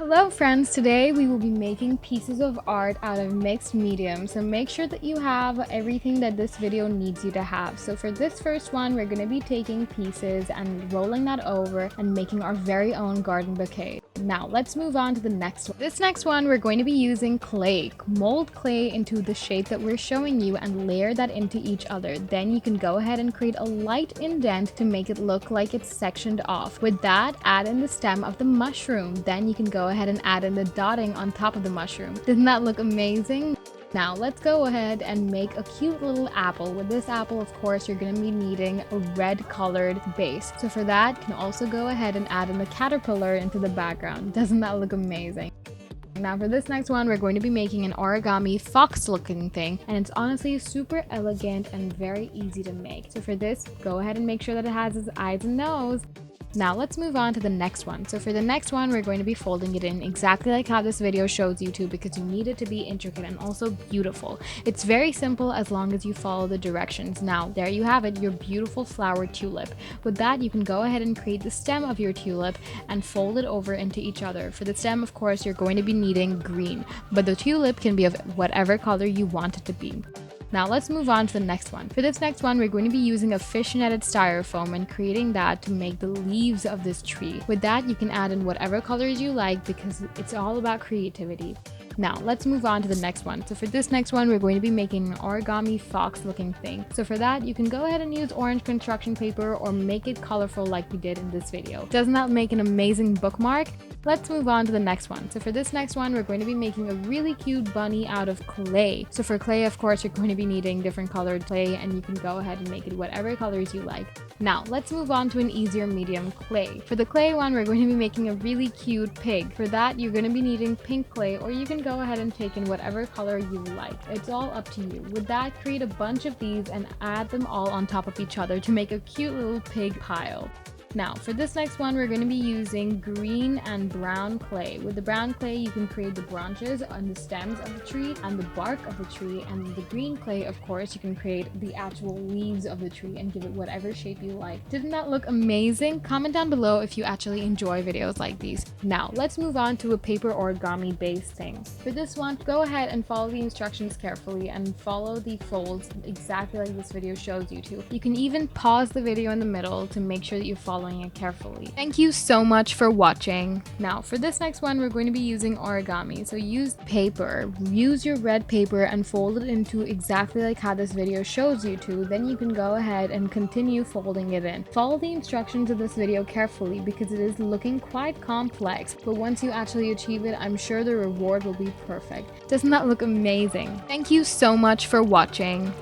Hello friends, today we will be making pieces of art out of mixed mediums, so make sure that you have everything that this video needs you to have. So for this first one, we're going to be taking pieces and rolling that over and making our very own garden bouquet. Now let's move on to the next one. This next one, we're going to be using clay. Mold clay into the shape that we're showing you and layer that into each other. Then you can go ahead and create a light indent to make it look like it's sectioned off. With that, add in the stem of the mushroom. Then you can go ahead and add in the dotting on top of the mushroom. Doesn't that look amazing? Now let's go ahead and make a cute little apple. With this apple, of course, you're going to be needing a red colored base. So for that, you can also go ahead and add in the caterpillar into the background. Doesn't that look amazing? Now for this next one, we're going to be making an origami fox looking thing, and it's honestly super elegant and very easy to make. So for this, go ahead and make sure that it has its eyes and nose. Now let's move on to the next one. So for the next one, we're going to be folding it in exactly like how this video shows you to, because you need it to be intricate and also beautiful. It's very simple as long as you follow the directions. Now there you have it, your beautiful flower tulip. With that, you can go ahead and create the stem of your tulip and fold it over into each other. For the stem, of course, you're going to be needing green, but the tulip can be of whatever color you want it to be. Now let's move on to the next one. For this next one, we're going to be using a fish netted styrofoam and creating that to make the leaves of this tree. With that, you can add in whatever colors you like because it's all about creativity. Now let's move on to the next one. So for this next one, we're going to be making an origami fox looking thing. So for that, you can go ahead and use orange construction paper or make it colorful like we did in this video. Doesn't that make an amazing bookmark? Let's move on to the next one. So for this next one, we're going to be making a really cute bunny out of clay. So for clay, of course, you're going to be needing different colored clay, and you can go ahead and make it whatever colors you like. Now let's move on to an easier medium clay. For the clay one, we're going to be making a really cute pig. For that, you're going to be needing pink clay, or you can go ahead and take in whatever color you like. It's all up to you. With that, create a bunch of these and add them all on top of each other to make a cute little pig pile. Now, for this next one, we're going to be using green and brown clay. With the brown clay, you can create the branches on the stems of the tree and the bark of the tree. And with the green clay, of course, you can create the actual leaves of the tree and give it whatever shape you like. Didn't that look amazing? Comment down below if you actually enjoy videos like these. Now, let's move on to a paper origami base thing. For this one, go ahead and follow the instructions carefully and follow the folds exactly like this video shows you to. You can even pause the video in the middle to make sure that you follow it carefully. Thank you so much for watching. Now for this next one, we're going to be using origami. So use paper, use your red paper and fold it into exactly like how this video shows you to. Then you can go ahead and continue folding it in. Follow the instructions of this video carefully because it is looking quite complex, but once you actually achieve it, I'm sure the reward will be perfect. Doesn't that look amazing? Thank you so much for watching.